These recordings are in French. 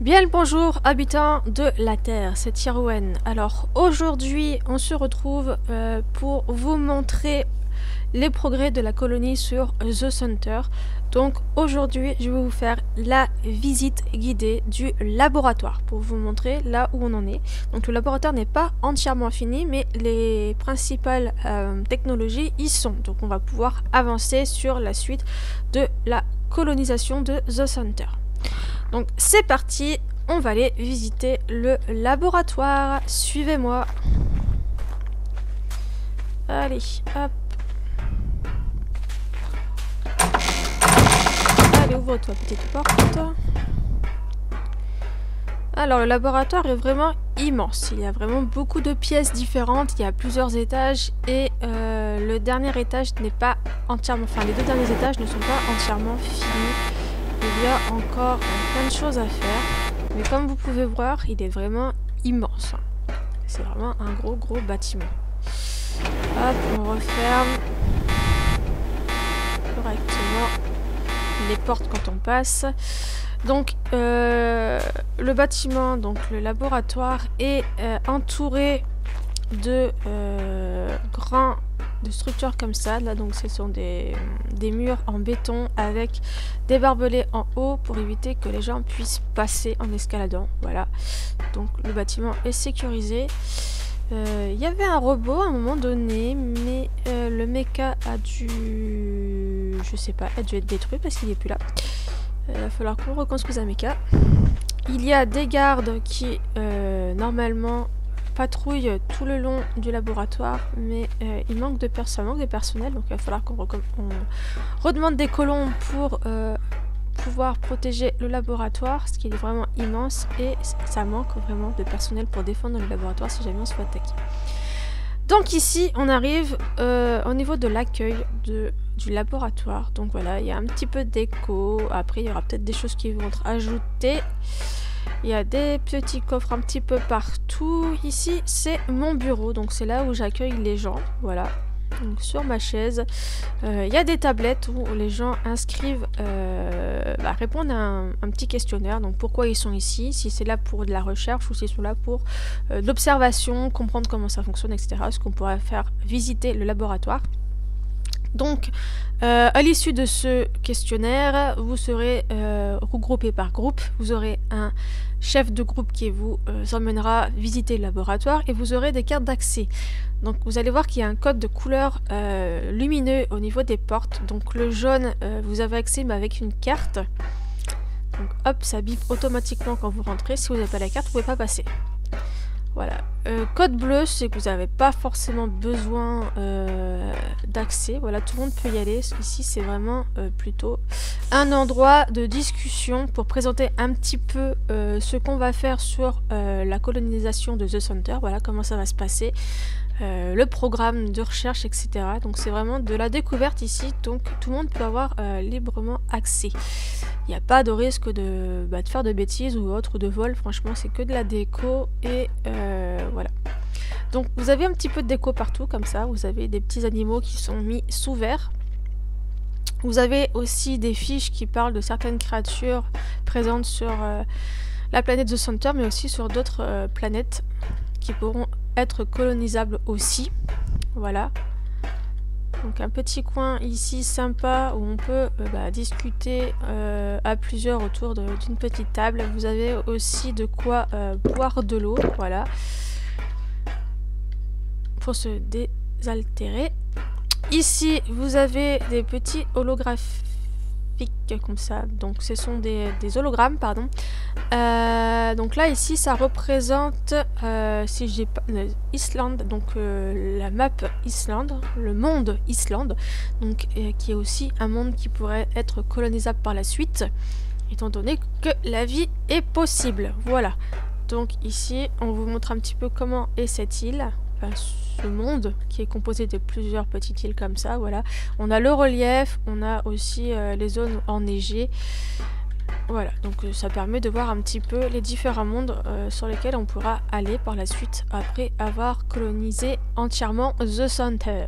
Bien le bonjour habitants de la Terre, c'est Tirouen. Alors aujourd'hui on se retrouve pour vous montrer les progrès de la colonie sur The Center. Donc aujourd'hui je vais vous faire la visite guidée du laboratoire pour vous montrer là où on en est. Donc le laboratoire n'est pas entièrement fini mais les principales technologies y sont. Donc on va pouvoir avancer sur la suite de la colonisation de The Center. Donc c'est parti, on va aller visiter le laboratoire. Suivez-moi. Allez, hop. Allez, ouvre-toi, petite porte. Alors, le laboratoire est vraiment immense. Il y a vraiment beaucoup de pièces différentes. Il y a plusieurs étages et le dernier étage n'est pas entièrement... Enfin, les deux derniers étages ne sont pas entièrement finis. Il y a encore plein de choses à faire. Mais comme vous pouvez voir, il est vraiment immense. C'est vraiment un gros bâtiment. Hop, on referme correctement les portes quand on passe. Donc le bâtiment, donc le laboratoire est entouré de de structures comme ça. Là donc ce sont des murs en béton avec des barbelés en haut pour éviter que les gens puissent passer en escaladant. Voilà, donc le bâtiment est sécurisé. Il y avait un robot à un moment donné, mais le mecha a dû... je sais pas, a dû être détruit parce qu'il n'est plus là. Il va falloir qu'on reconstruise un mecha. Il y a des gardes qui normalement patrouillent tout le long du laboratoire, mais il manque de personnes, manque de personnel, donc il va falloir qu'on redemande des colons pour pouvoir protéger le laboratoire, ce qui est vraiment immense, et ça manque vraiment de personnel pour défendre le laboratoire si jamais on se fait attaquer. Donc ici on arrive au niveau de l'accueil du laboratoire. Donc voilà, il y a un petit peu d'écho. Après il y aura peut-être des choses qui vont être ajoutées. Il y a des petits coffres un petit peu partout. Ici c'est mon bureau, donc c'est là où j'accueille les gens. Voilà. Donc sur ma chaise, il y a des tablettes où les gens inscrivent, répondent à un petit questionnaire. Donc pourquoi ils sont ici, si c'est là pour de la recherche ou s'ils sont là pour de l'observation, comprendre comment ça fonctionne, etc. Ce qu'on pourrait faire visiter le laboratoire. Donc à l'issue de ce questionnaire, vous serez regroupé par groupe. Vous aurez un chef de groupe qui vous emmènera visiter le laboratoire et vous aurez des cartes d'accès. Donc vous allez voir qu'il y a un code de couleur lumineux au niveau des portes. Donc le jaune, vous avez accès mais avec une carte. Donc hop, ça bip automatiquement quand vous rentrez. Si vous n'avez pas la carte, vous ne pouvez pas passer. Voilà. Code bleu, c'est que vous n'avez pas forcément besoin d'accès. Voilà, tout le monde peut y aller. Ici, c'est vraiment plutôt un endroit de discussion pour présenter un petit peu ce qu'on va faire sur la colonisation de The Center. Voilà comment ça va se passer. Le programme de recherche, etc. Donc c'est vraiment de la découverte ici. Donc tout le monde peut avoir librement accès. Il n'y a pas de risque de faire de bêtises ou autre, ou de vol. Franchement, c'est que de la déco. Et voilà. Donc vous avez un petit peu de déco partout, comme ça. Vous avez des petits animaux qui sont mis sous verre. Vous avez aussi des fiches qui parlent de certaines créatures présentes sur la planète The Center, mais aussi sur d'autres planètes qui pourront être colonisables aussi. Voilà. Donc un petit coin ici sympa où on peut discuter à plusieurs autour d'une petite table. Vous avez aussi de quoi boire de l'eau, voilà, pour se désaltérer. Ici vous avez des petits holographiques comme ça, donc ce sont des hologrammes, pardon. Donc là ici ça représente si j'ai pas Islande, donc la map Islande, le monde Islande, donc qui est aussi un monde qui pourrait être colonisable par la suite, étant donné que la vie est possible. Voilà, donc ici on vous montre un petit peu comment est cette île, enfin, ce monde qui est composé de plusieurs petites îles comme ça. Voilà, on a le relief, on a aussi les zones enneigées. Voilà, donc ça permet de voir un petit peu les différents mondes sur lesquels on pourra aller par la suite après avoir colonisé entièrement The Center.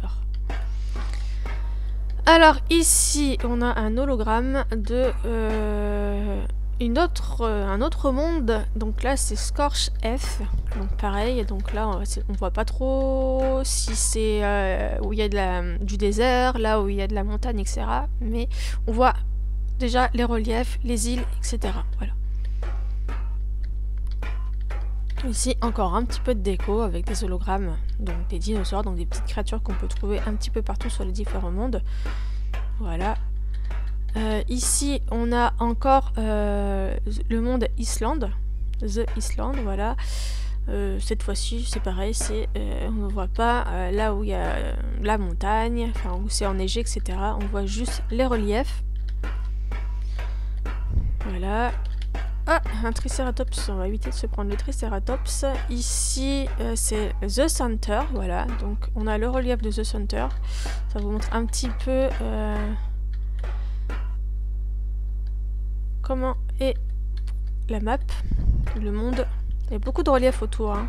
Alors ici on a un hologramme de un autre monde. Donc là c'est Scorch F. Donc pareil, donc là on voit pas trop si c'est où il y a du désert, là où il y a de la montagne, etc. Mais on voit déjà les reliefs, les îles, etc. Voilà. Ici encore un petit peu de déco avec des hologrammes, donc des dinosaures, donc des petites créatures qu'on peut trouver un petit peu partout sur les différents mondes. Voilà. Ici on a encore le monde Islande, The Island, voilà. Cette fois-ci c'est pareil, on ne voit pas là où il y a la montagne, enfin où c'est enneigé, etc. On voit juste les reliefs. Voilà. Ah, un Triceratops, on va éviter de se prendre le Triceratops. Ici, c'est The Center, voilà. Donc, on a le relief de The Center. Ça vous montre un petit peu comment est la map, le monde. Il y a beaucoup de reliefs autour. Hein.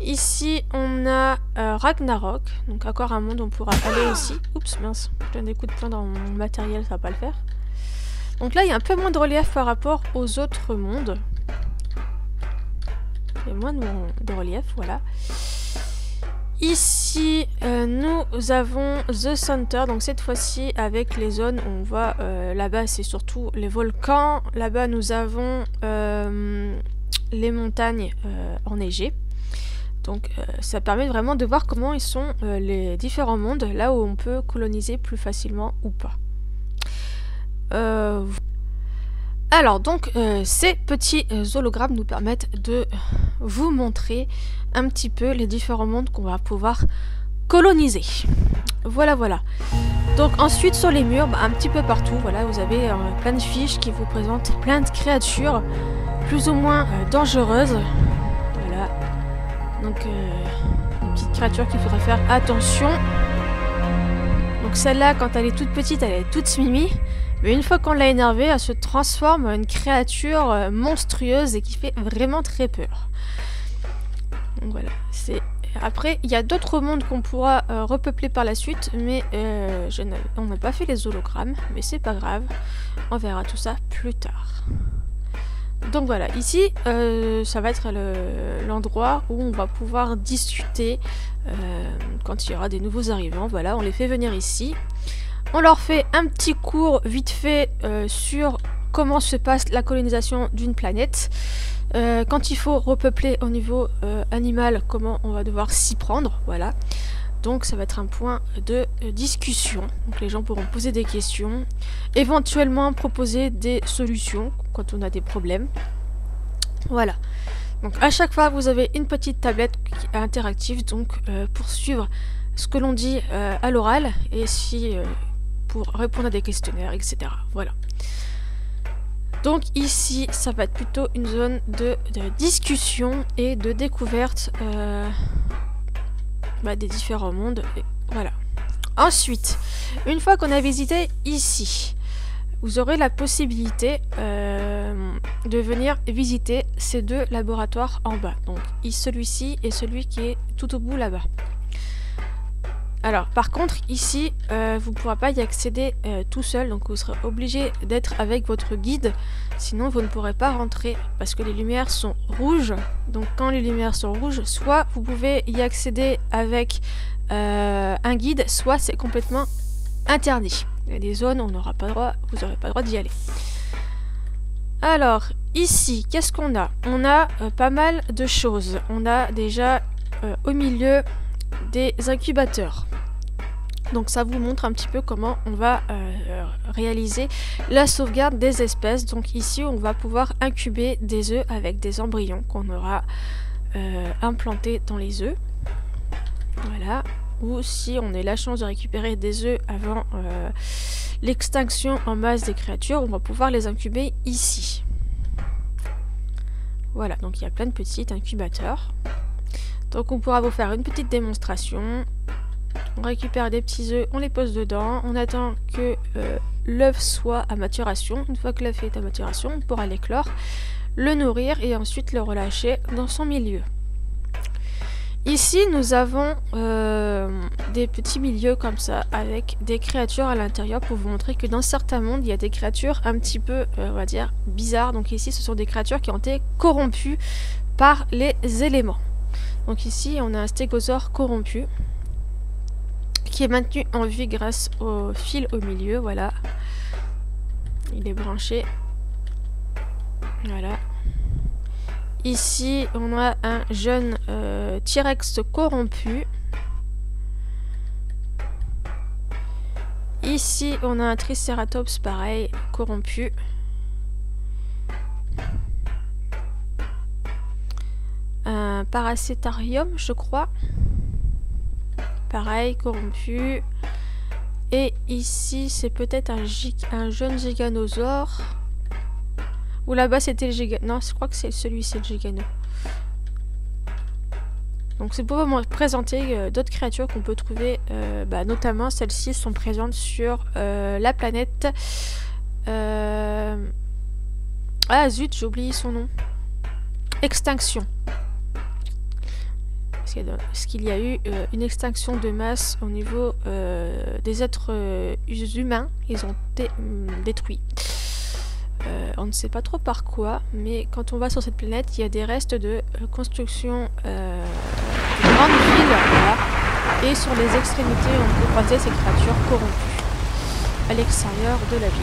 Ici, on a Ragnarok. Donc, encore un monde où on pourra aller aussi. Oups, mince, je donne des coups de poing dans mon matériel, ça va pas le faire. Donc là, il y a un peu moins de relief par rapport aux autres mondes. Il y a moins de relief, voilà. Ici, nous avons The Center. Donc cette fois-ci, avec les zones, on voit là-bas, c'est surtout les volcans. Là-bas, nous avons les montagnes enneigées. Donc ça permet vraiment de voir comment ils sont les différents mondes, là où on peut coloniser plus facilement ou pas. Alors donc ces petits hologrammes nous permettent de vous montrer un petit peu les différents mondes qu'on va pouvoir coloniser. Voilà, voilà. Donc ensuite sur les murs, un petit peu partout, voilà, vous avez plein de fiches qui vous présentent plein de créatures plus ou moins dangereuses. Voilà. Donc une petite créature qu'il faudra faire attention. Donc celle-là, quand elle est toute petite, elle est toute mimi. Mais une fois qu'on l'a énervée, elle se transforme en une créature monstrueuse et qui fait vraiment très peur. Donc voilà. Après, il y a d'autres mondes qu'on pourra repeupler par la suite, mais on n'a pas fait les hologrammes, mais c'est pas grave. On verra tout ça plus tard. Donc voilà, ici, ça va être l'endroit où on va pouvoir discuter quand il y aura des nouveaux arrivants. Voilà, on les fait venir ici. On leur fait un petit cours vite fait sur comment se passe la colonisation d'une planète. Quand il faut repeupler au niveau animal, comment on va devoir s'y prendre. Voilà. Donc ça va être un point de discussion. Donc les gens pourront poser des questions, éventuellement proposer des solutions quand on a des problèmes. Voilà. Donc à chaque fois vous avez une petite tablette interactive donc pour suivre ce que l'on dit à l'oral et si pour répondre à des questionnaires, etc. Voilà. Donc ici, ça va être plutôt une zone de discussion et de découverte des différents mondes. Et voilà. Ensuite, une fois qu'on a visité ici, vous aurez la possibilité de venir visiter ces deux laboratoires en bas. Donc celui-ci et celui qui est tout au bout là-bas. Alors, par contre, ici, vous ne pourrez pas y accéder tout seul, donc vous serez obligé d'être avec votre guide, sinon vous ne pourrez pas rentrer, parce que les lumières sont rouges. Donc quand les lumières sont rouges, soit vous pouvez y accéder avec un guide, soit c'est complètement interdit. Il y a des zones où on n'aura pas le droit, vous n'aurez pas le droit d'y aller. Alors, ici, qu'est-ce qu'on a? On a pas mal de choses. On a déjà au milieu des incubateurs. Donc ça vous montre un petit peu comment on va réaliser la sauvegarde des espèces. Donc ici on va pouvoir incuber des œufs avec des embryons qu'on aura implantés dans les œufs. Voilà. Ou si on a la chance de récupérer des œufs avant l'extinction en masse des créatures, on va pouvoir les incuber ici. Voilà, donc il y a plein de petits incubateurs. Donc on pourra vous faire une petite démonstration. On récupère des petits œufs, on les pose dedans. On attend que l'œuf soit à maturation. Une fois que l'œuf est à maturation, on pourra l'éclore, le nourrir et ensuite le relâcher dans son milieu. Ici, nous avons des petits milieux comme ça, avec des créatures à l'intérieur pour vous montrer que dans certains mondes, il y a des créatures un petit peu, on va dire, bizarres. Donc ici, ce sont des créatures qui ont été corrompues par les éléments. Donc ici, on a un stégosaure corrompu, qui est maintenu en vie grâce au fil au milieu, voilà. Il est branché. Voilà. Ici, on a un jeune T-Rex corrompu. Ici, on a un Triceratops, pareil, corrompu. Un Paracetarium, je crois. Pareil, corrompu. Et ici, c'est peut-être un jeune giganosaure. Ou là-bas, c'était le gigano. Non, je crois que c'est celui-ci, le gigano. Donc, c'est pour vous présenter d'autres créatures qu'on peut trouver. Notamment, celles-ci sont présentes sur la planète. Ah, zut, j'ai oublié son nom. Extinction. Parce qu'il y a eu une extinction de masse au niveau des êtres humains. Ils ont été détruits. On ne sait pas trop par quoi, mais quand on va sur cette planète, il y a des restes de construction de grandes villes. Voilà. Et sur les extrémités, on peut croiser ces créatures corrompues à l'extérieur de la ville.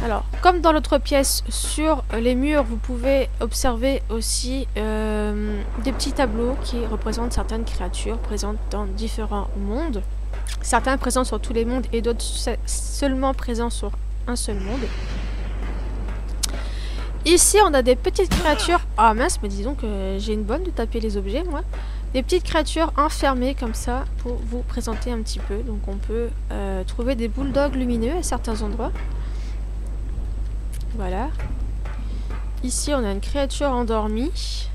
Alors, comme dans l'autre pièce, sur les murs, vous pouvez observer aussi des petits tableaux qui représentent certaines créatures présentes dans différents mondes. Certains présents sur tous les mondes et d'autres seulement présents sur un seul monde. Ici, on a des petites créatures... Ah mince, mais dis donc, j'ai une bonne de taper les objets, moi. Des petites créatures enfermées comme ça, pour vous présenter un petit peu. Donc on peut trouver des bulldogs lumineux à certains endroits. Voilà. Ici, on a une créature endormie.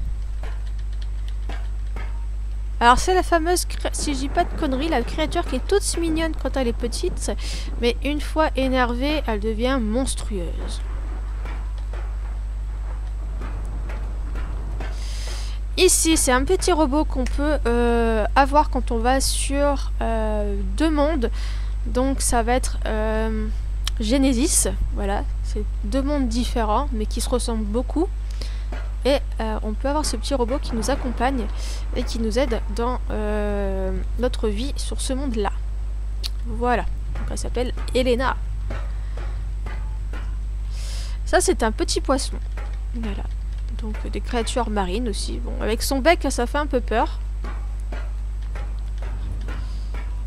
Alors, c'est la fameuse, si je dis pas de conneries, la créature qui est toute mignonne quand elle est petite, mais une fois énervée, elle devient monstrueuse. Ici, c'est un petit robot qu'on peut avoir quand on va sur deux mondes. Donc, ça va être Genesis. Voilà, c'est deux mondes différents, mais qui se ressemblent beaucoup. Et on peut avoir ce petit robot qui nous accompagne et qui nous aide dans notre vie sur ce monde-là. Voilà, donc elle s'appelle Elena. Ça, c'est un petit poisson. Voilà. Donc des créatures marines aussi. Bon, avec son bec, ça fait un peu peur.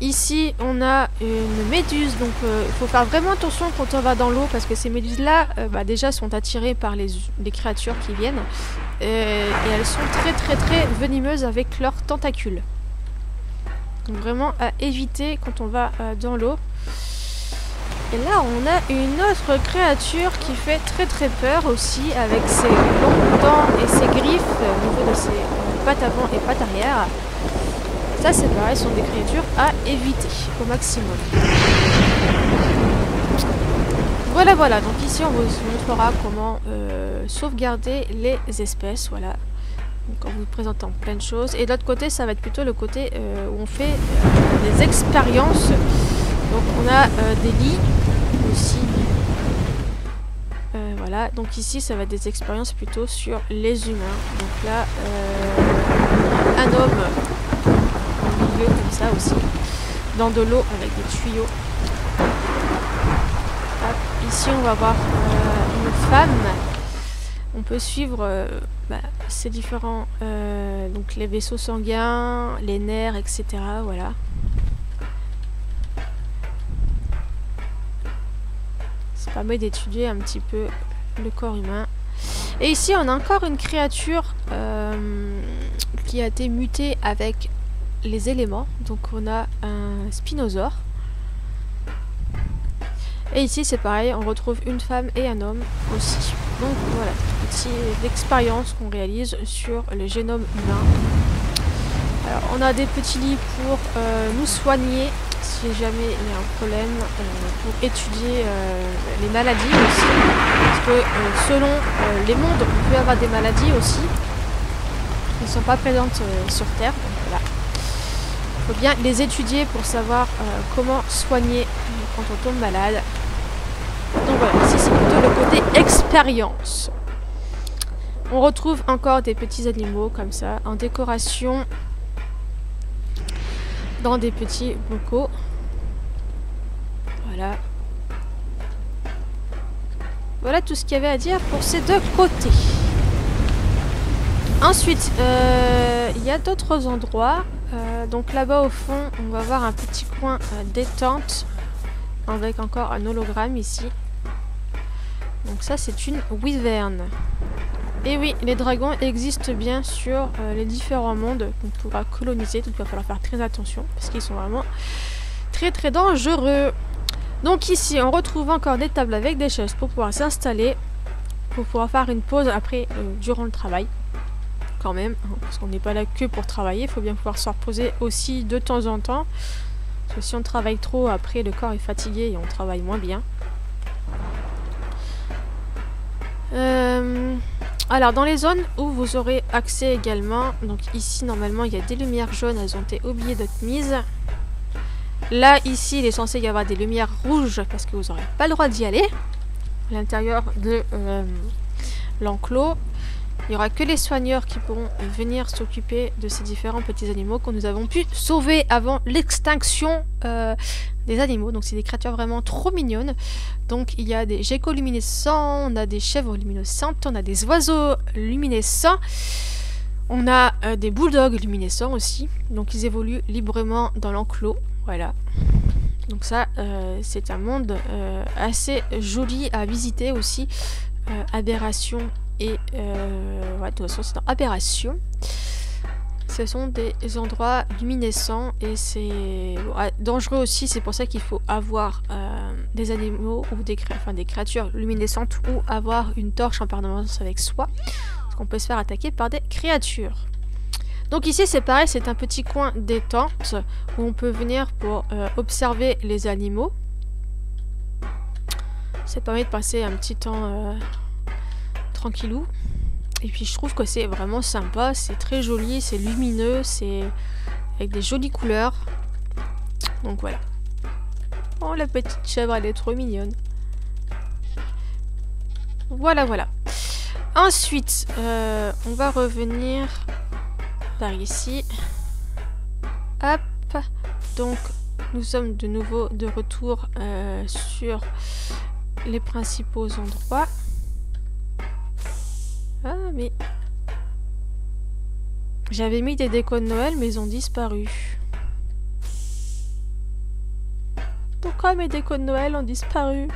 Ici, on a une méduse. Donc il faut faire vraiment attention quand on va dans l'eau, parce que ces méduses-là, déjà, sont attirées par les créatures qui viennent. Et elles sont très venimeuses avec leurs tentacules. Donc vraiment à éviter quand on va dans l'eau. Et là, on a une autre créature qui fait très peur aussi, avec ses longues dents et ses griffes au niveau de ses pattes avant et pattes arrière. Ça, c'est pareil, ce sont des créatures à éviter au maximum. Voilà, donc ici, on vous montrera comment sauvegarder les espèces, voilà. Donc, en vous présentant plein de choses. Et de l'autre côté, ça va être plutôt le côté où on fait des expériences. Donc, on a des lits aussi. Voilà, donc ici ça va être des expériences plutôt sur les humains. Donc là, un homme au milieu comme ça aussi, dans de l'eau avec des tuyaux. Hop, ici on va voir une femme. On peut suivre ces différents, donc les vaisseaux sanguins, les nerfs, etc. Voilà. Ça permet d'étudier un petit peu le corps humain. Et ici, on a encore une créature qui a été mutée avec les éléments. Donc, on a un spinosaure. Et ici, c'est pareil, on retrouve une femme et un homme aussi. Donc, voilà, petite expérience qu'on réalise sur le génome humain. Alors, on a des petits lits pour nous soigner si jamais il y a un problème, pour étudier les maladies aussi, parce que selon les mondes, on peut avoir des maladies aussi. ne sont pas présentes sur Terre. Donc voilà. Il faut bien les étudier pour savoir comment soigner quand on tombe malade. Donc voilà, ici c'est plutôt le côté expérience. On retrouve encore des petits animaux comme ça, en décoration, dans des petits bocaux. Voilà. Voilà tout ce qu'il y avait à dire pour ces deux côtés. Ensuite, il y a d'autres endroits. Donc là-bas au fond, on va voir un petit coin détente avec encore un hologramme ici. Donc ça, c'est une wyvern. Et oui, les dragons existent bien sur les différents mondes qu'on pourra coloniser. Donc il va falloir faire très attention parce qu'ils sont vraiment très très dangereux. Donc ici, on retrouve encore des tables avec des chaises pour pouvoir s'installer, pour pouvoir faire une pause après, durant le travail. Quand même, hein, parce qu'on n'est pas là que pour travailler, il faut bien pouvoir se reposer aussi de temps en temps. Parce que si on travaille trop, après le corps est fatigué et on travaille moins bien. Alors dans les zones où vous aurez accès également, donc ici normalement il y a des lumières jaunes, elles ont été oubliées d'être mises. Là ici il est censé y avoir des lumières rouges parce que vous n'aurez pas le droit d'y aller. À l'intérieur de l'enclos. Il n'y aura que les soigneurs qui pourront venir s'occuper de ces différents petits animaux que nous avons pu sauver avant l'extinction des animaux. Donc c'est des créatures vraiment trop mignonnes. Donc il y a des geckos luminescents, on a des chèvres luminescentes, on a des oiseaux luminescents. On a des bulldogs luminescents aussi. Donc ils évoluent librement dans l'enclos. Voilà. Donc ça, c'est un monde assez joli à visiter aussi. Aberration. Et ouais, de toute façon c'est dans Aberration. Ce sont des endroits luminescents et c'est dangereux aussi. C'est pour ça qu'il faut avoir des animaux ou des créatures luminescentes ou avoir une torche en permanence avec soi. Parce qu'on peut se faire attaquer par des créatures. Donc ici c'est pareil, c'est un petit coin détente où on peut venir pour observer les animaux. Ça permet de passer un petit temps... tranquillou. Et puis je trouve que c'est vraiment sympa, c'est très joli, c'est lumineux, c'est avec des jolies couleurs. Donc voilà. Oh la petite chèvre, elle est trop mignonne. Voilà, voilà. Ensuite, on va revenir par ici. Hop. Donc nous sommes de nouveau de retour sur les principaux endroits. Ah mais... J'avais mis des décos de Noël mais ils ont disparu. Pourquoi mes décos de Noël ont disparu?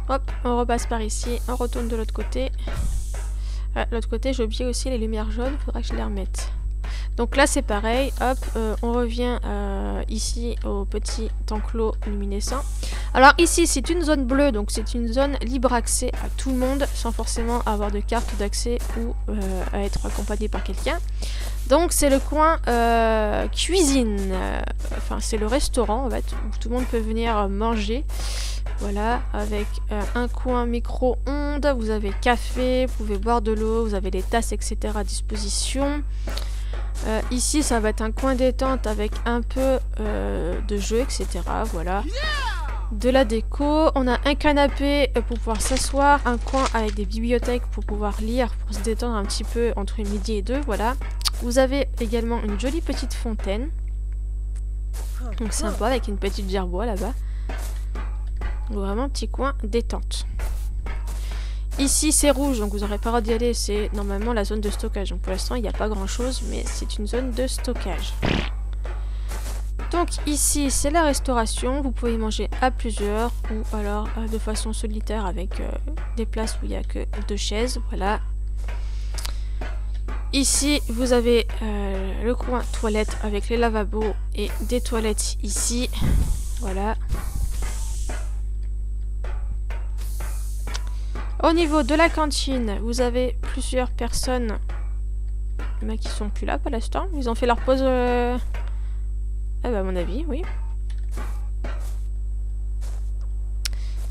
Hop, on repasse par ici, on retourne de l'autre côté. Ah, l'autre côté j'ai oublié aussi les lumières jaunes, faudra que je les remette. Donc là c'est pareil, hop, on revient ici au petit enclos luminescent. Alors ici c'est une zone bleue, donc c'est une zone libre accès à tout le monde, sans forcément avoir de carte d'accès ou à être accompagné par quelqu'un. Donc c'est le coin cuisine, enfin c'est le restaurant en fait, où tout le monde peut venir manger. Voilà, avec un coin micro-ondes, vous avez café, vous pouvez boire de l'eau, vous avez des tasses etc. à disposition. Ici ça va être un coin détente avec un peu de jeux etc. Voilà. De la déco, on a un canapé pour pouvoir s'asseoir, un coin avec des bibliothèques pour pouvoir lire, pour se détendre un petit peu entre midi et 2, voilà. Vous avez également une jolie petite fontaine. Donc sympa avec une petite gerbois là-bas. Vraiment un petit coin détente. Ici c'est rouge, donc vous n'aurez pas le droit d'y aller, c'est normalement la zone de stockage. Donc pour l'instant il n'y a pas grand chose, mais c'est une zone de stockage. Donc ici c'est la restauration, vous pouvez y manger à plusieurs ou alors de façon solitaire avec des places où il n'y a que 2 chaises, voilà. Ici vous avez le coin toilette avec les lavabos et des toilettes ici, voilà. Au niveau de la cantine, vous avez plusieurs personnes mais qui sont plus là pour l'instant, ils ont fait leur pause... Ah bah à mon avis, oui.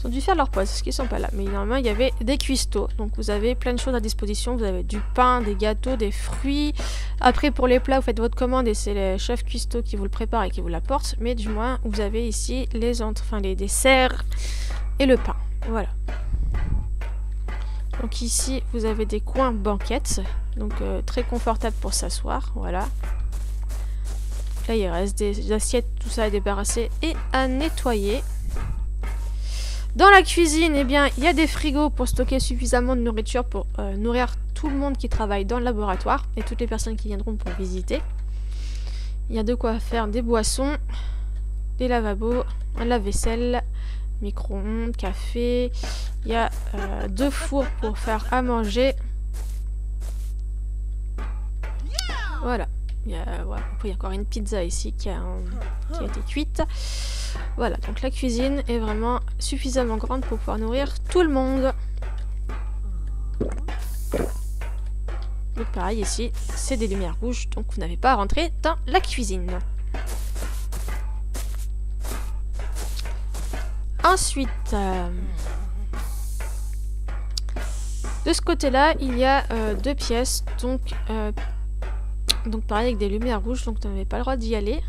Ils ont dû faire leur pause parce qu'ils sont pas là. Mais normalement, il y avait des cuistots. Donc vous avez plein de choses à disposition. Vous avez du pain, des gâteaux, des fruits. Après, pour les plats, vous faites votre commande et c'est les chefs cuistots qui vous le préparent et qui vous l'apportent. Mais du moins, vous avez ici les desserts et le pain. Voilà. Donc ici, vous avez des coins banquettes. Donc très confortable pour s'asseoir. Voilà. Là, il reste des assiettes, tout ça à débarrasser et à nettoyer. Dans la cuisine, eh bien, il y a des frigos pour stocker suffisamment de nourriture pour nourrir tout le monde qui travaille dans le laboratoire et toutes les personnes qui viendront pour visiter. Il y a de quoi faire des boissons, des lavabos, un lave-vaisselle, micro-ondes, café. Il y a 2 fours pour faire à manger. Voilà. Après, il y a encore une pizza ici qui a été cuite. Voilà, donc la cuisine est vraiment suffisamment grande pour pouvoir nourrir tout le monde. Donc pareil ici, c'est des lumières rouges, donc vous n'avez pas à rentrer dans la cuisine. Ensuite, de ce côté-là, il y a 2 pièces, donc pareil avec des lumières rouges, donc vous n'avez pas le droit d'y aller.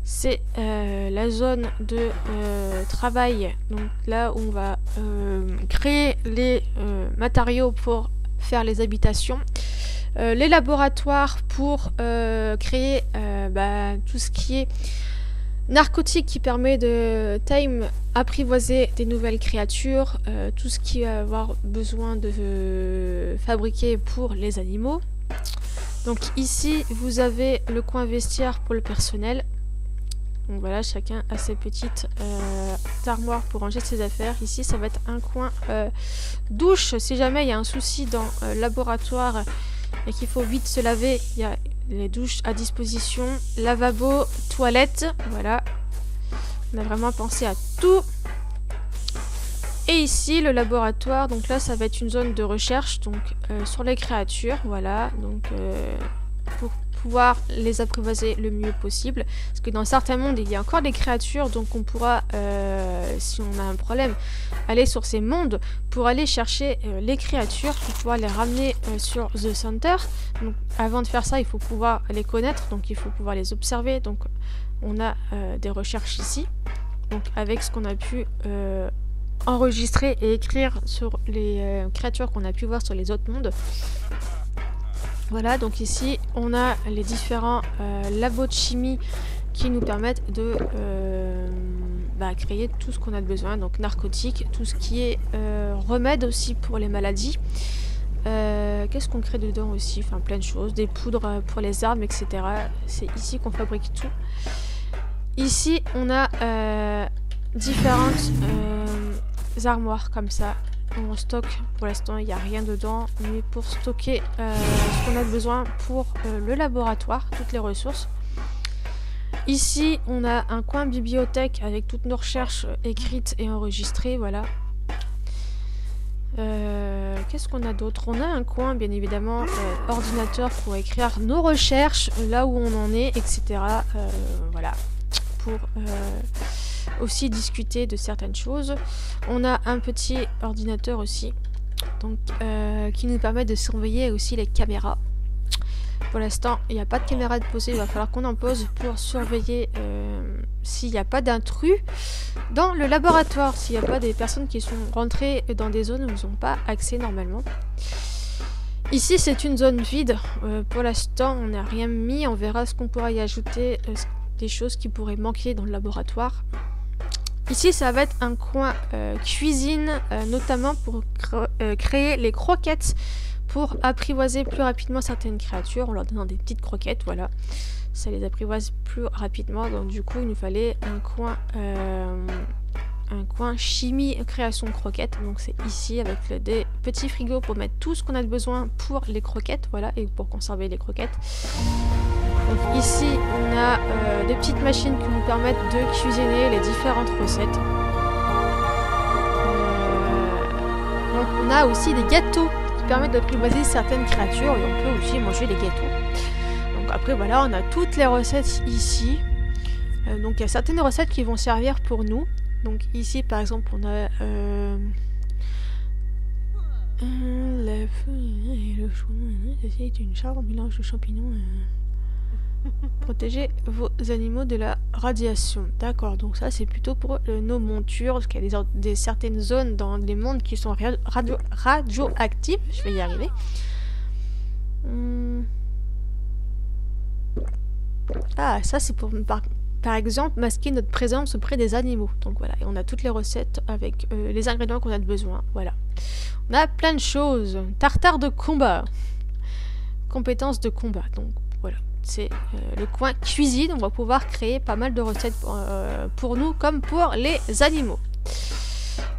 C'est la zone de travail, donc là où on va créer les matériaux pour faire les habitations, les laboratoires pour créer tout ce qui est narcotique qui permet de apprivoiser des nouvelles créatures, tout ce qui va avoir besoin de fabriquer pour les animaux. Donc ici vous avez le coin vestiaire pour le personnel. Donc voilà, chacun a ses petites armoires pour ranger ses affaires. Ici, ça va être un coin douche. Si jamais il y a un souci dans le laboratoire et qu'il faut vite se laver, il y a les douches à disposition. Lavabo, toilette, voilà. On a vraiment pensé à tout. Et ici, le laboratoire. Donc là, ça va être une zone de recherche donc sur les créatures. Voilà, donc pour pouvoir les apprivoiser le mieux possible, parce que dans certains mondes il y a encore des créatures, donc on pourra si on a un problème aller sur ces mondes pour aller chercher les créatures pour pouvoir les ramener sur The Center. Donc avant de faire ça il faut pouvoir les connaître, donc il faut pouvoir les observer, donc on a des recherches ici, donc avec ce qu'on a pu enregistrer et écrire sur les créatures qu'on a pu voir sur les autres mondes. Voilà, donc ici on a les différents labos de chimie qui nous permettent de créer tout ce qu'on a de besoin, donc narcotiques, tout ce qui est remède aussi pour les maladies. Qu'est-ce qu'on crée dedans aussi? Enfin plein de choses, des poudres pour les armes, etc. C'est ici qu'on fabrique tout. Ici on a différentes armoires comme ça. On stocke, pour l'instant il n'y a rien dedans, mais pour stocker ce qu'on a besoin pour le laboratoire, toutes les ressources. Ici on a un coin bibliothèque avec toutes nos recherches écrites et enregistrées, voilà. Qu'est-ce qu'on a d'autre? On a un coin bien évidemment ordinateur pour écrire nos recherches, là où on en est, etc. Voilà, pour aussi discuter de certaines choses. On a un petit ordinateur aussi, donc qui nous permet de surveiller aussi les caméras. Pour l'instant il n'y a pas de caméra de posée, il va falloir qu'on en pose pour surveiller s'il n'y a pas d'intrus dans le laboratoire, s'il n'y a pas des personnes qui sont rentrées dans des zones où ils n'ont pas accès normalement. Ici c'est une zone vide, pour l'instant on n'a rien mis, on verra ce qu'on pourra y ajouter, des choses qui pourraient manquer dans le laboratoire. Ici ça va être un coin cuisine, notamment pour créer les croquettes, pour apprivoiser plus rapidement certaines créatures en leur donnant des petites croquettes, voilà. Ça les apprivoise plus rapidement, donc du coup il nous fallait un coin chimie, création croquettes, donc c'est ici avec des petits frigos pour mettre tout ce qu'on a de besoin pour les croquettes, voilà, et pour conserver les croquettes. Donc ici on a des petites machines qui nous permettent de cuisiner les différentes recettes. Donc on a aussi des gâteaux qui permettent d'apprivoiser certaines créatures et on peut aussi manger les gâteaux. Donc après voilà, on a toutes les recettes ici. Donc il y a certaines recettes qui vont servir pour nous. Donc ici par exemple on a la feuille et le chou, c'est une charge, un mélange de champignons. Protéger vos animaux de la radiation. D'accord, donc ça c'est plutôt pour nos montures, parce qu'il y a des certaines zones dans les mondes qui sont radioactives. Je vais y arriver. Ah, ça c'est pour par exemple masquer notre présence auprès des animaux. Donc voilà, et on a toutes les recettes avec les ingrédients qu'on a besoin. Voilà. On a plein de choses. Tartare de combat. Compétences de combat. Donc voilà. C'est le coin cuisine, on va pouvoir créer pas mal de recettes pour nous comme pour les animaux.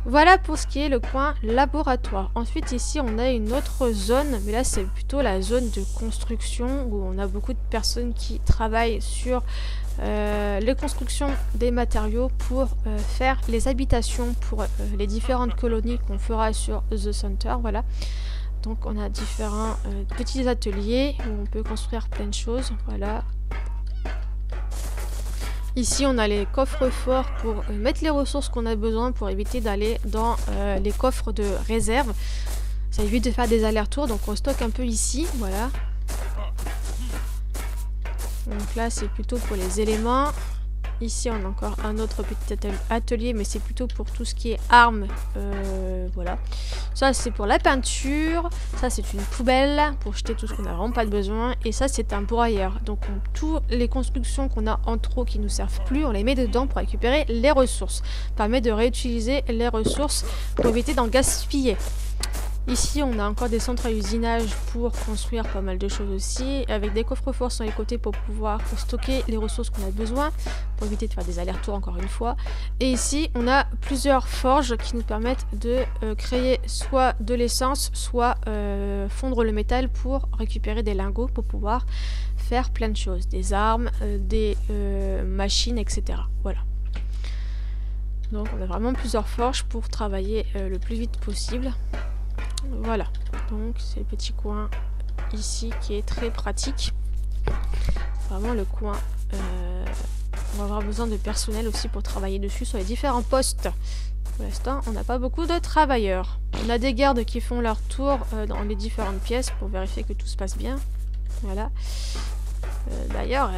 Voilà pour ce qui est le coin laboratoire. Ensuite ici on a une autre zone, mais là c'est plutôt la zone de construction où on a beaucoup de personnes qui travaillent sur les constructions des matériaux pour faire les habitations pour les différentes colonies qu'on fera sur The Center. Voilà. Donc on a différents petits ateliers où on peut construire plein de choses, voilà. Ici on a les coffres forts pour mettre les ressources qu'on a besoin pour éviter d'aller dans les coffres de réserve. Ça évite de faire des allers-retours, donc on stocke un peu ici, voilà. Donc là c'est plutôt pour les éléments. Ici on a encore un autre petit atelier, mais c'est plutôt pour tout ce qui est armes, voilà. Ça c'est pour la peinture, ça c'est une poubelle pour jeter tout ce qu'on n'a vraiment pas besoin, et ça c'est un broyeur. Donc toutes les constructions qu'on a en trop qui nous servent plus, on les met dedans pour récupérer les ressources. Ça permet de réutiliser les ressources pour éviter d'en gaspiller. Ici on a encore des centres à usinage pour construire pas mal de choses aussi, avec des coffres forts sur les côtés pour pouvoir stocker les ressources qu'on a besoin, pour éviter de faire des allers-retours encore une fois. Et ici on a plusieurs forges qui nous permettent de créer soit de l'essence, soit fondre le métal pour récupérer des lingots pour pouvoir faire plein de choses, des armes, des machines, etc. Voilà. Donc on a vraiment plusieurs forges pour travailler le plus vite possible. Voilà, donc c'est le petit coin ici qui est très pratique. Vraiment le coin, on va avoir besoin de personnel aussi pour travailler dessus sur les différents postes. Pour l'instant, on n'a pas beaucoup de travailleurs. On a des gardes qui font leur tour dans les différentes pièces pour vérifier que tout se passe bien. Voilà. D'ailleurs,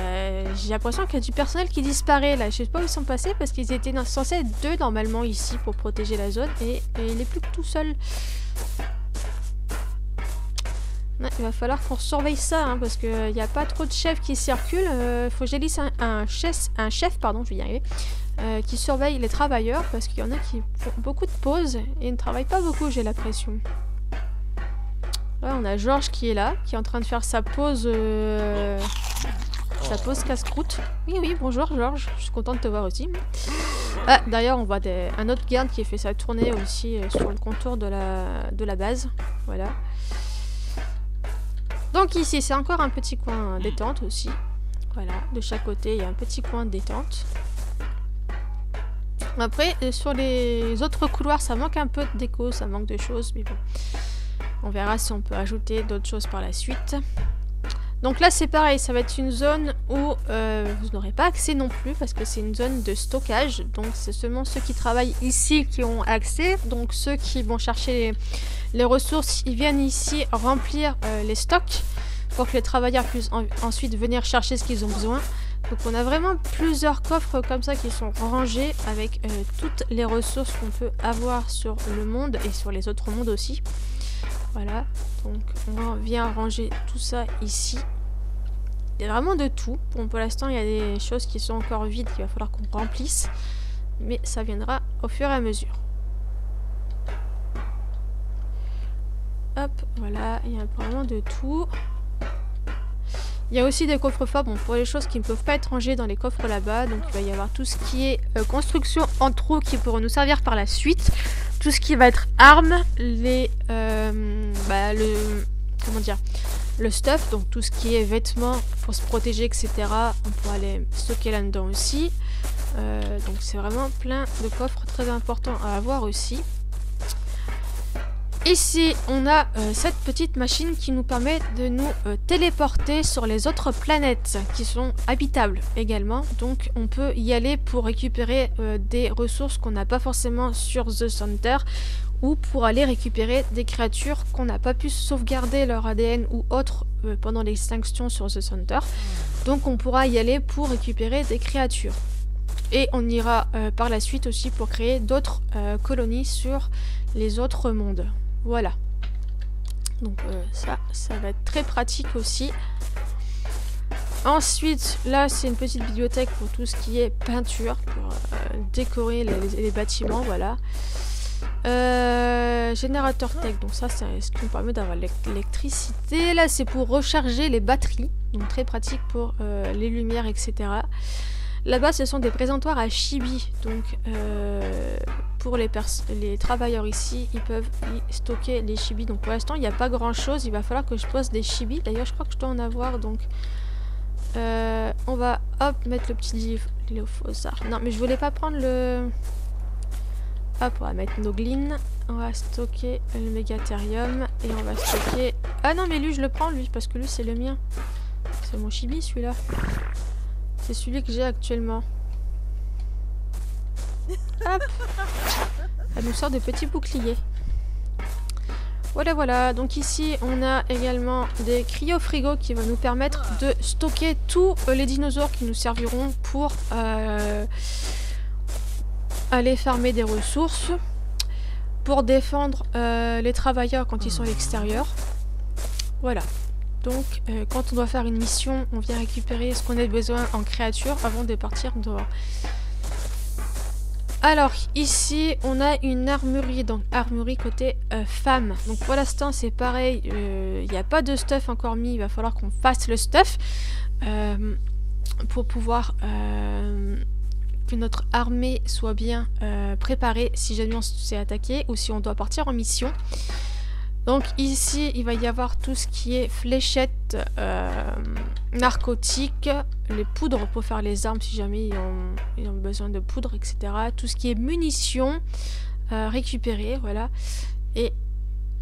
j'ai l'impression qu'il y a du personnel qui disparaît là. Je sais pas où ils sont passés parce qu'ils étaient censés être deux normalement ici pour protéger la zone et il est plus que tout seul. Ouais, il va falloir qu'on surveille ça hein, parce qu'il n'y a pas trop de chefs qui circulent. Faut que j'élise un chef, pardon, je vais y arriver, qui surveille les travailleurs parce qu'il y en a qui font beaucoup de pauses et ne travaillent pas beaucoup, j'ai l'impression. Là, on a Georges qui est là, qui est en train de faire sa pause casse-croûte. Oui, oui, bonjour Georges, je suis contente de te voir aussi. Ah, d'ailleurs, on voit un autre garde qui a fait sa tournée aussi sur le contour de la base. Voilà. Donc ici, c'est encore un petit coin détente aussi. Voilà, de chaque côté, il y a un petit coin détente. Après, sur les autres couloirs, ça manque un peu de déco, ça manque de choses, mais bon. On verra si on peut ajouter d'autres choses par la suite. Donc là, c'est pareil, ça va être une zone où vous n'aurez pas accès non plus, parce que c'est une zone de stockage. Donc c'est seulement ceux qui travaillent ici qui ont accès. Donc ceux qui vont chercher les ressources, ils viennent ici remplir les stocks pour que les travailleurs puissent ensuite venir chercher ce qu'ils ont besoin. Donc on a vraiment plusieurs coffres comme ça qui sont rangés avec toutes les ressources qu'on peut avoir sur le monde et sur les autres mondes aussi. Voilà, donc on vient ranger tout ça ici. Il y a vraiment de tout. Bon, pour l'instant, il y a des choses qui sont encore vides qu'il va falloir qu'on remplisse. Mais ça viendra au fur et à mesure. Hop, voilà, il y a vraiment de tout. Il y a aussi des coffres forts, bon, pour les choses qui ne peuvent pas être rangées dans les coffres là-bas. Donc il va y avoir tout ce qui est construction en trou qui pourront nous servir par la suite. Tout ce qui va être armes, le stuff, donc tout ce qui est vêtements pour se protéger, etc. On pourra les stocker là-dedans aussi. Donc c'est vraiment plein de coffres très importants à avoir aussi. Ici, on a cette petite machine qui nous permet de nous téléporter sur les autres planètes qui sont habitables également. Donc, on peut y aller pour récupérer des ressources qu'on n'a pas forcément sur The Center ou pour aller récupérer des créatures qu'on n'a pas pu sauvegarder leur ADN ou autre pendant l'extinction sur The Center. Donc, on pourra y aller pour récupérer des créatures. Et on ira par la suite aussi pour créer d'autres colonies sur les autres mondes. Voilà. Donc ça va être très pratique aussi. Ensuite, là c'est une petite bibliothèque pour tout ce qui est peinture, pour décorer les bâtiments, voilà. Générateur tech, donc ça c'est ce qui nous permet d'avoir l'électricité. Là c'est pour recharger les batteries, donc très pratique pour les lumières, etc. Là-bas, ce sont des présentoirs à chibi, donc pour les travailleurs ici, ils peuvent y stocker les chibis. Donc pour l'instant, il n'y a pas grand-chose, il va falloir que je pose des chibis. D'ailleurs, je crois que je dois en avoir, donc on va, hop, mettre le petit livre, Léophosard. Non, mais je voulais pas prendre le... Hop, on va mettre nos glines, on va stocker le mégatherium, et on va stocker... Ah non, mais lui, je le prends, lui, parce que lui, c'est le mien. C'est mon chibi, celui-là. C'est celui que j'ai actuellement. Hop. Elle nous sort des petits boucliers. Voilà, voilà. Donc ici, on a également des cryofrigos qui vont nous permettre de stocker tous les dinosaures qui nous serviront pour aller farmer des ressources, pour défendre les travailleurs quand ils sont à l'extérieur. Voilà. Donc, quand on doit faire une mission, on vient récupérer ce qu'on a besoin en créature avant de partir dehors. Alors, ici, on a une armurerie. Donc, armurerie côté femme. Donc, pour l'instant, c'est pareil. Il n'y a pas de stuff encore mis. Il va falloir qu'on fasse le stuff pour pouvoir que notre armée soit bien préparée si jamais on s'est attaqué ou si on doit partir en mission. Donc ici, il va y avoir tout ce qui est fléchettes, narcotiques, les poudres pour faire les armes si jamais ils ont besoin de poudre, etc. Tout ce qui est munitions récupérées, voilà. Et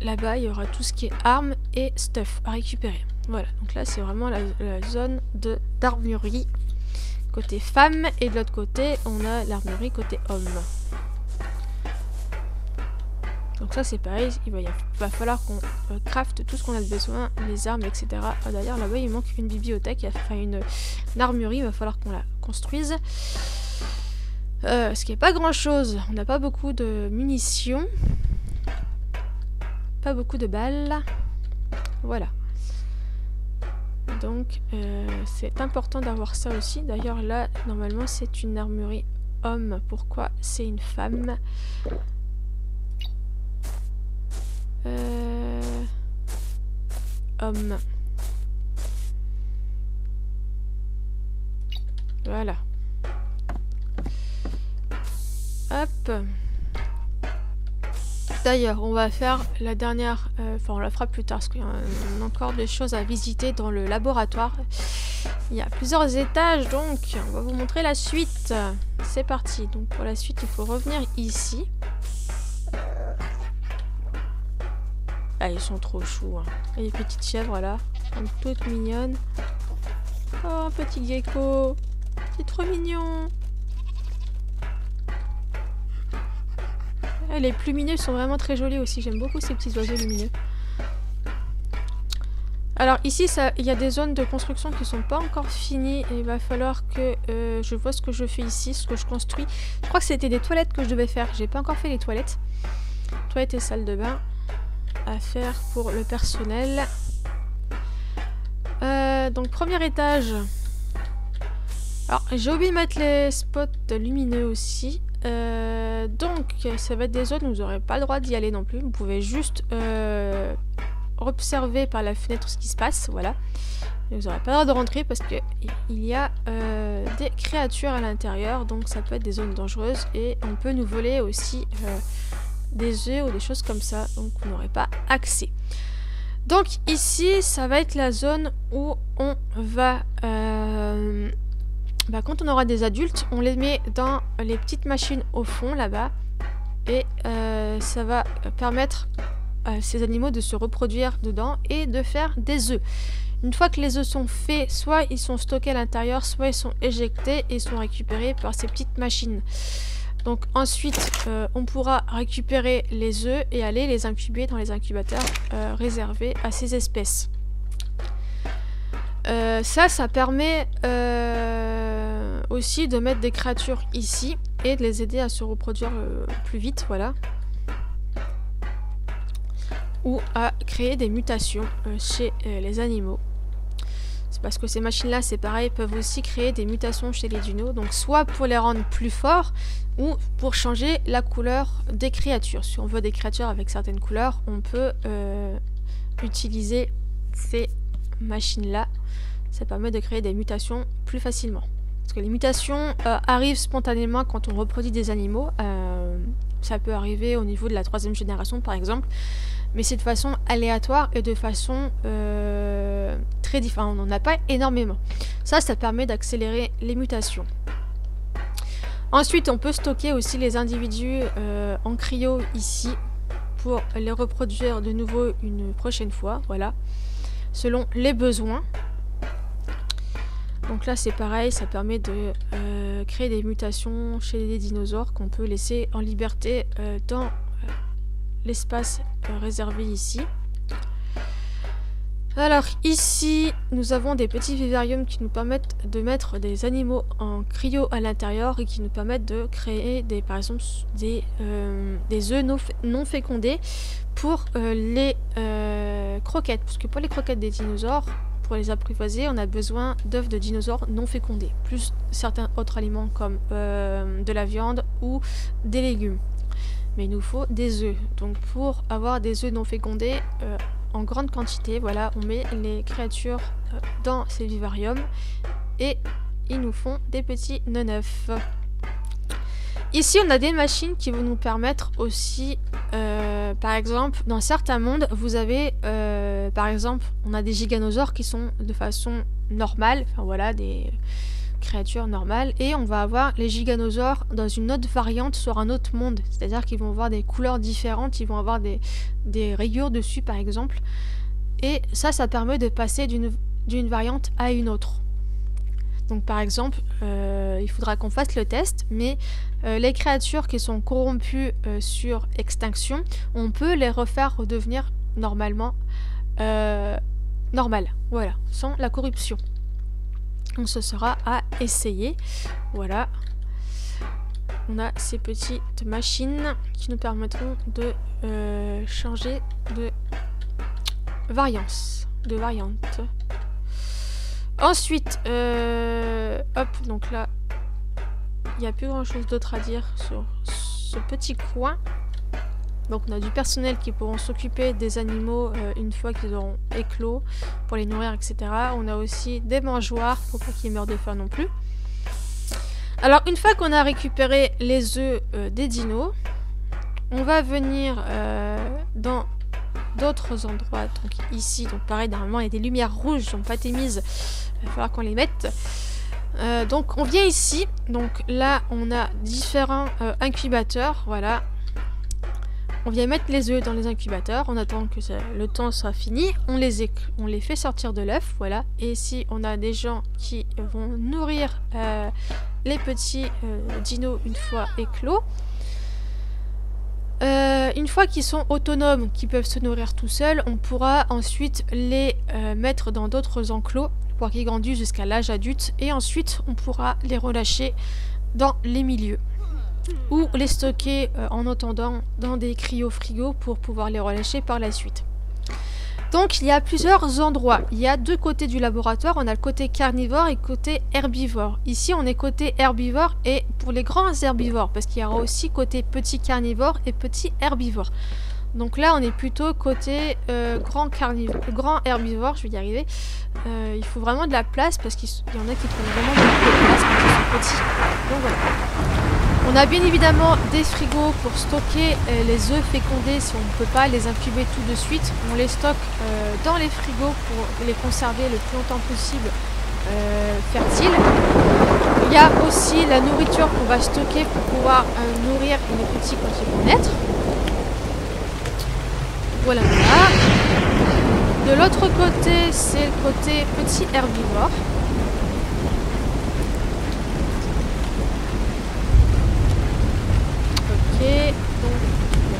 là-bas, il y aura tout ce qui est armes et stuff à récupérer. Voilà, donc là, c'est vraiment la zone d'armurerie côté femme. Et de l'autre côté, on a l'armurerie côté homme. Donc ça c'est pareil, il va falloir qu'on crafte tout ce qu'on a besoin, les armes, etc. Ah, d'ailleurs là-bas il manque une bibliothèque, enfin une armurerie, il va falloir qu'on la construise. Ce qui n'est pas grand chose, on n'a pas beaucoup de munitions, pas beaucoup de balles, voilà. Donc c'est important d'avoir ça aussi. D'ailleurs là normalement c'est une armurerie homme, pourquoi c'est une femme? Homme. Voilà. Hop. D'ailleurs, on va faire la dernière... Enfin, on la fera plus tard, parce qu'il y a encore des choses à visiter dans le laboratoire. Il y a plusieurs étages, donc on va vous montrer la suite. C'est parti. Donc pour la suite, il faut revenir ici. Ah, ils sont trop choux. Hein. Et les petites chèvres là, sont toutes mignonnes. Oh, petit gecko, c'est trop mignon. Et les plus lumineux sont vraiment très jolis aussi. J'aime beaucoup ces petits oiseaux lumineux. Alors ici, il y a des zones de construction qui sont pas encore finies. Et il va falloir que je vois ce que je fais ici, ce que je construis. Je crois que c'était des toilettes que je devais faire. J'ai pas encore fait les toilettes. Toilettes et salle de bain à faire pour le personnel. Donc premier étage. Alors j'ai oublié de mettre les spots lumineux aussi. Donc ça va être des zones où vous n'aurez pas le droit d'y aller non plus. Vous pouvez juste observer par la fenêtre ce qui se passe. Voilà. Et vous n'aurez pas le droit de rentrer parce que il y a des créatures à l'intérieur. Donc ça peut être des zones dangereuses. Et on peut nous voler aussi des œufs ou des choses comme ça, donc vous n'aurez pas accès. Donc ici, ça va être la zone où on va... quand on aura des adultes, on les met dans les petites machines au fond, là-bas. Et ça va permettre à ces animaux de se reproduire dedans et de faire des œufs. Une fois que les œufs sont faits, soit ils sont stockés à l'intérieur, soit ils sont éjectés et sont récupérés par ces petites machines. Donc ensuite, on pourra récupérer les œufs et aller les incuber dans les incubateurs réservés à ces espèces. Ça permet aussi de mettre des créatures ici et de les aider à se reproduire plus vite, voilà. Ou à créer des mutations chez les animaux. C'est parce que ces machines-là, c'est pareil, peuvent aussi créer des mutations chez les dinos, donc soit pour les rendre plus forts, ou pour changer la couleur des créatures. Si on veut des créatures avec certaines couleurs, on peut utiliser ces machines-là. Ça permet de créer des mutations plus facilement. Parce que les mutations arrivent spontanément quand on reproduit des animaux. Ça peut arriver au niveau de la 3e génération par exemple. Mais c'est de façon aléatoire et de façon très différente. On n'en a pas énormément. Ça permet d'accélérer les mutations. Ensuite, on peut stocker aussi les individus en cryo ici pour les reproduire de nouveau une prochaine fois. Voilà. Selon les besoins. Donc là c'est pareil, ça permet de créer des mutations chez les dinosaures qu'on peut laisser en liberté dans l'espace réservé ici. Alors ici nous avons des petits vivariums qui nous permettent de mettre des animaux en cryo à l'intérieur et qui nous permettent de créer par exemple des œufs non fécondés pour les croquettes, parce que pour les croquettes des dinosaures, pour les apprivoiser, on a besoin d'œufs de dinosaures non fécondés, plus certains autres aliments comme de la viande ou des légumes. Mais il nous faut des œufs. Donc pour avoir des œufs non fécondés en grande quantité, voilà, on met les créatures dans ces vivariums et ils nous font des petits non-œufs. Ici, on a des machines qui vont nous permettre aussi, par exemple, dans certains mondes, vous avez, par exemple, on a des giganosaures qui sont de façon normale, enfin voilà, des créatures normales, et on va avoir les giganosaures dans une autre variante sur un autre monde, c'est-à-dire qu'ils vont avoir des couleurs différentes, ils vont avoir des rayures dessus, par exemple, et ça permet de passer d'une variante à une autre. Donc par exemple, il faudra qu'on fasse le test, mais les créatures qui sont corrompues sur extinction, on peut les refaire redevenir normalement normales, voilà, sans la corruption. Donc ce sera à essayer, voilà. On a ces petites machines qui nous permettront de changer de variante. Ensuite, hop, donc là, il n'y a plus grand chose d'autre à dire sur ce petit coin. Donc on a du personnel qui pourront s'occuper des animaux une fois qu'ils auront éclos, pour les nourrir, etc. On a aussi des mangeoires pour pas qu'ils meurent de faim non plus. Alors une fois qu'on a récupéré les œufs des dinos, on va venir dans d'autres endroits. Donc ici, donc pareil, normalement il y a des lumières rouges qui n'ont pas été mises. Il va falloir qu'on les mette. Donc on vient ici. Donc là on a différents incubateurs. Voilà. On vient mettre les œufs dans les incubateurs. On attend que le temps soit fini. On les fait sortir de l'œuf. Voilà. Et ici on a des gens qui vont nourrir les petits dinos une fois éclos. Une fois qu'ils sont autonomes, qu'ils peuvent se nourrir tout seuls, on pourra ensuite les mettre dans d'autres enclos pour qu'ils grandissent jusqu'à l'âge adulte, et ensuite on pourra les relâcher dans les milieux ou les stocker en attendant dans des cryofrigos pour pouvoir les relâcher par la suite. Donc il y a plusieurs endroits. Il y a deux côtés du laboratoire. On a le côté carnivore et le côté herbivore. Ici on est côté herbivore et pour les grands herbivores, parce qu'il y aura aussi côté petit carnivore et petit herbivore. Donc là on est plutôt côté grand herbivore, je vais y arriver. Il faut vraiment de la place parce qu'il y en a qui trouvent vraiment beaucoup de place quand ils sont petits. Donc voilà. On a bien évidemment des frigos pour stocker les œufs fécondés si on ne peut pas les incuber tout de suite. On les stocke dans les frigos pour les conserver le plus longtemps possible fertiles. Il y a aussi la nourriture qu'on va stocker pour pouvoir nourrir les petits quand ils vont naître. Voilà, voilà. De l'autre côté, c'est le côté petit herbivore. Ok, donc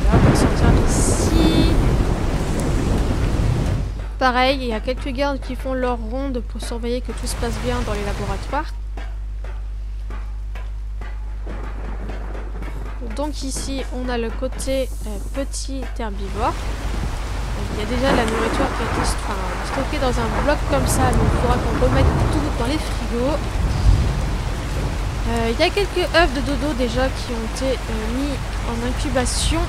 voilà, on va sortir d'ici. Pareil, il y a quelques gardes qui font leur ronde pour surveiller que tout se passe bien dans les laboratoires. Donc ici, on a le côté petit herbivore. Il y a déjà la nourriture qui a été stockée dans un bloc comme ça, donc il faudra qu'on remette tout dans les frigos. Il y a quelques œufs de dodo déjà qui ont été mis en incubation.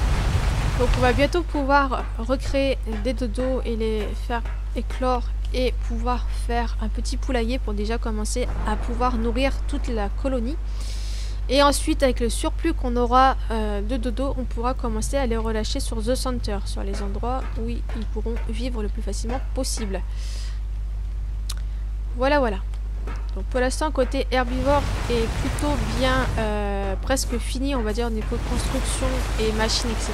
Donc on va bientôt pouvoir recréer des dodos et les faire éclore et pouvoir faire un petit poulailler pour déjà commencer à pouvoir nourrir toute la colonie. Et ensuite, avec le surplus qu'on aura de dodo, on pourra commencer à les relâcher sur The Center, sur les endroits où ils pourront vivre le plus facilement possible. Voilà, voilà. Donc pour l'instant, côté herbivore est plutôt bien, presque fini, on va dire, au niveau construction et machines, etc.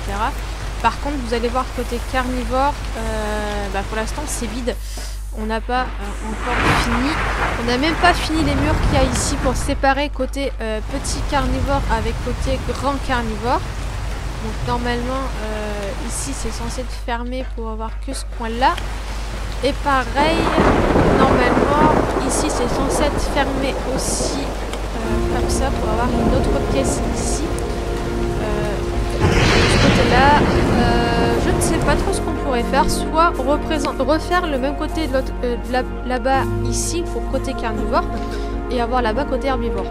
Par contre, vous allez voir côté carnivore, pour l'instant, c'est vide. On n'a pas encore fini. On n'a même pas fini les murs qu'il y a ici pour séparer côté petit carnivore avec côté grand carnivore. Donc normalement ici c'est censé être fermé pour avoir que ce coin là. Et pareil, normalement ici c'est censé être fermé aussi comme ça pour avoir une autre pièce ici. De ce côté là, je ne sais pas trop ce qu'on pourrait faire, soit refaire le même côté de l'autre là-bas ici pour côté carnivore et avoir là-bas côté herbivore.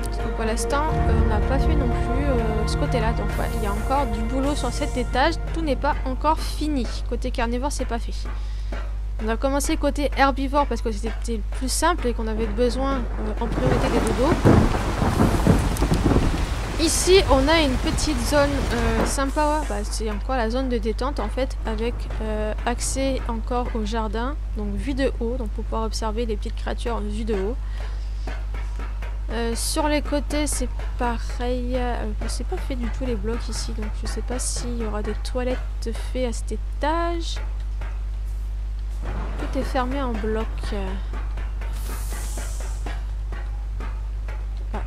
Parce que pour l'instant on n'a pas fait non plus ce côté là, donc ouais, il y a encore du boulot sur cet étage, tout n'est pas encore fini. Côté carnivore c'est pas fait. On a commencé côté herbivore parce que c'était plus simple et qu'on avait besoin en priorité des dodos. Ici, on a une petite zone sympa, c'est encore la zone de détente en fait, avec accès encore au jardin, donc vue de haut, donc pour pouvoir observer les petites créatures en vue de haut. Sur les côtés, c'est pareil, c'est pas fait du tout les blocs ici, donc je sais pas s'il y aura des toilettes faites à cet étage. Tout est fermé en bloc.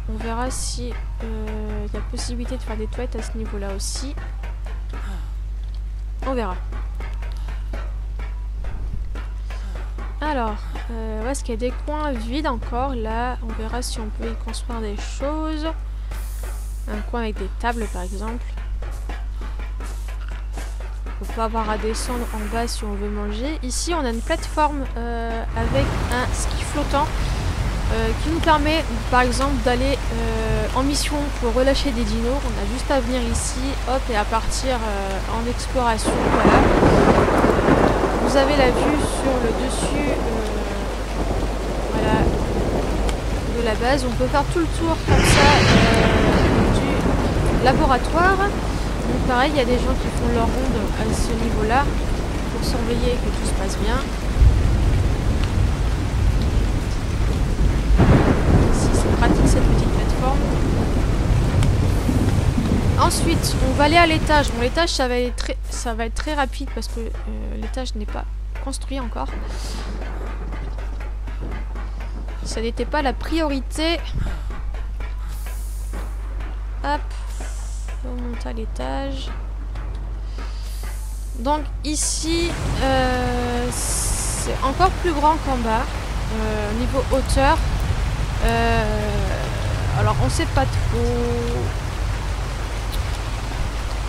On verra si il y a possibilité de faire des toilettes à ce niveau-là aussi. On verra. Alors, est-ce qu'il y a des coins vides encore là? On verra si on peut y construire des choses. Un coin avec des tables par exemple. Faut pas avoir à descendre en bas si on veut manger. Ici, on a une plateforme avec un ski flottant. Qui nous permet par exemple d'aller en mission pour relâcher des dinos. On a juste à venir ici, hop, et à partir en exploration. Voilà. Vous avez la vue sur le dessus voilà, de la base. On peut faire tout le tour comme ça du laboratoire. Donc pareil, il y a des gens qui font leur ronde à ce niveau-là pour surveiller que tout se passe bien. Pratique cette petite plateforme. Ensuite, on va aller à l'étage. Bon, l'étage, ça va être très rapide parce que l'étage n'est pas construit encore. Ça n'était pas la priorité. Hop, on monte à l'étage. Donc ici, c'est encore plus grand qu'en bas, niveau hauteur. Alors on sait pas trop.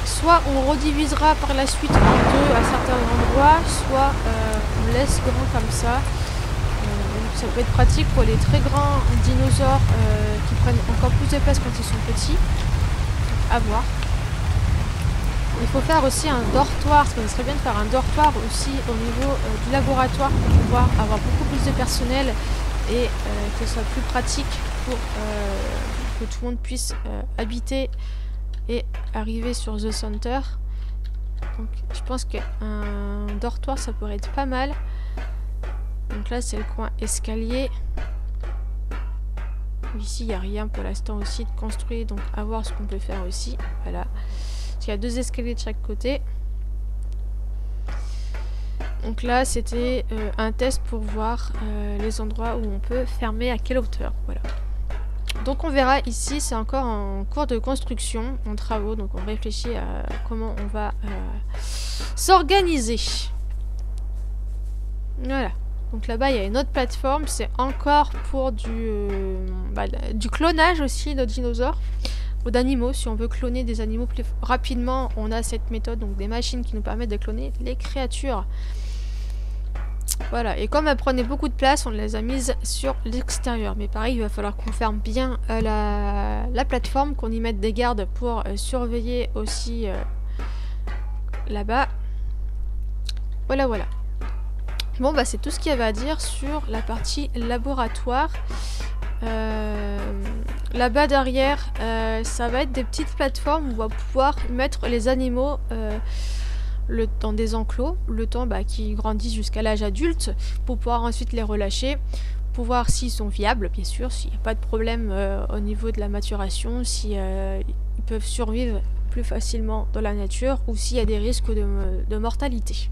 Soit on redivisera par la suite en deux à certains endroits, soit on laisse grand comme ça. Ça peut être pratique pour les très grands dinosaures qui prennent encore plus de place quand ils sont petits. À voir. Il faut faire aussi un dortoir, parce que ce serait bien de faire un dortoir aussi au niveau du laboratoire pour pouvoir avoir beaucoup plus de personnel et que ce soit plus pratique pour que tout le monde puisse habiter et arriver sur The Center. Donc je pense qu'un dortoir ça pourrait être pas mal. Donc là c'est le coin escalier. Ici il n'y a rien pour l'instant aussi de construit, donc à voir ce qu'on peut faire aussi. Voilà. Il y a deux escaliers de chaque côté. Donc là, c'était un test pour voir les endroits où on peut fermer à quelle hauteur. Voilà. Donc on verra ici, c'est encore en cours de construction, en travaux. Donc on réfléchit à comment on va s'organiser. Voilà. Donc là-bas, il y a une autre plateforme. C'est encore pour du clonage aussi de dinosaures ou d'animaux. Si on veut cloner des animaux plus rapidement, on a cette méthode. Donc des machines qui nous permettent de cloner les créatures. Voilà. Et comme elles prenaient beaucoup de place, on les a mises sur l'extérieur. Mais pareil, il va falloir qu'on ferme bien la plateforme, qu'on y mette des gardes pour surveiller aussi là-bas. Voilà, voilà. Bon, bah c'est tout ce qu'il y avait à dire sur la partie laboratoire. Là-bas derrière, ça va être des petites plateformes où on va pouvoir mettre les animaux dans des enclos, le temps qu'ils grandissent jusqu'à l'âge adulte, pour pouvoir ensuite les relâcher, pour voir s'ils sont viables, bien sûr, s'il n'y a pas de problème au niveau de la maturation, si ils peuvent survivre plus facilement dans la nature, ou s'il y a des risques de mortalité.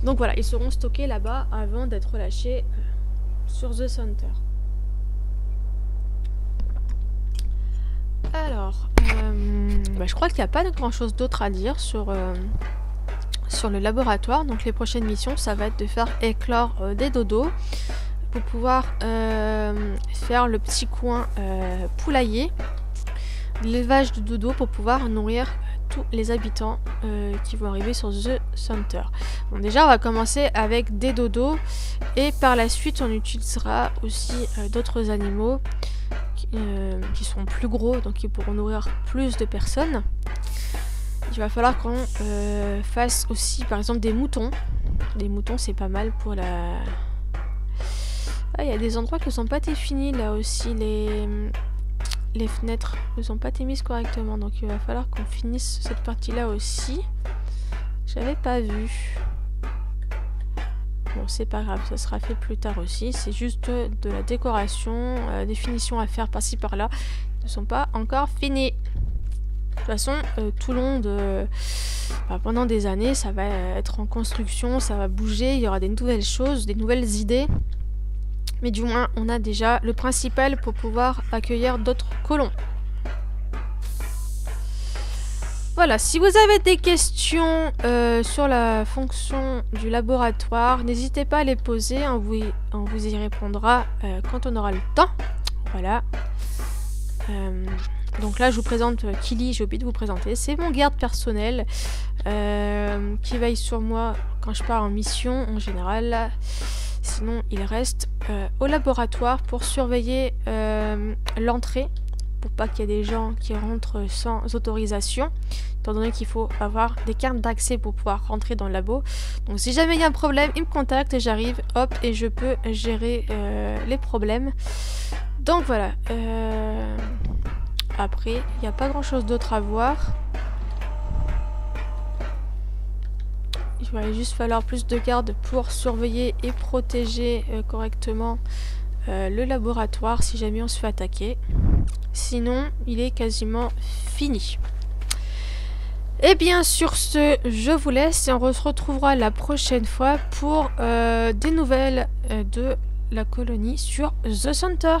Donc voilà, ils seront stockés là-bas avant d'être relâchés sur The Center. Alors, je crois qu'il n'y a pas grand chose d'autre à dire sur le laboratoire. Donc les prochaines missions, ça va être de faire éclore des dodos pour pouvoir faire le petit coin poulailler, l'élevage de dodos pour pouvoir nourrir tous les habitants qui vont arriver sur The Center. Bon, déjà on va commencer avec des dodos et par la suite on utilisera aussi d'autres animaux qui sont plus gros, donc qui pourront nourrir plus de personnes. Il va falloir qu'on fasse aussi par exemple des moutons. Des moutons c'est pas mal pour la... Ah, il y a des endroits qui ne sont pas définis là aussi, les fenêtres ne sont pas mises correctement, donc il va falloir qu'on finisse cette partie là aussi. J'avais pas vu. Bon, c'est pas grave, ça sera fait plus tard aussi. C'est juste de la décoration, des finitions à faire par-ci par-là. Ils ne sont pas encore finis. De toute façon, tout le long de... pendant des années, ça va être en construction, ça va bouger, il y aura des nouvelles choses, des nouvelles idées. Mais du moins, on a déjà le principal pour pouvoir accueillir d'autres colons. Voilà, si vous avez des questions sur la fonction du laboratoire, n'hésitez pas à les poser, on vous y répondra quand on aura le temps. Voilà. Donc là, je vous présente Kili, j'ai oublié de vous présenter. C'est mon garde personnel qui veille sur moi quand je pars en mission en général. Sinon, il reste au laboratoire pour surveiller l'entrée, pour pas qu'il y ait des gens qui rentrent sans autorisation, étant donné qu'il faut avoir des cartes d'accès pour pouvoir rentrer dans le labo. Donc si jamais il y a un problème, il me contacte et j'arrive, hop, et je peux gérer les problèmes. Donc voilà. Après, il n'y a pas grand chose d'autre à voir. Il va juste falloir plus de gardes pour surveiller et protéger correctement le laboratoire si jamais on se fait attaquer. Sinon, il est quasiment fini. Et bien sur ce, je vous laisse et on se retrouvera la prochaine fois pour des nouvelles de la colonie sur The Center.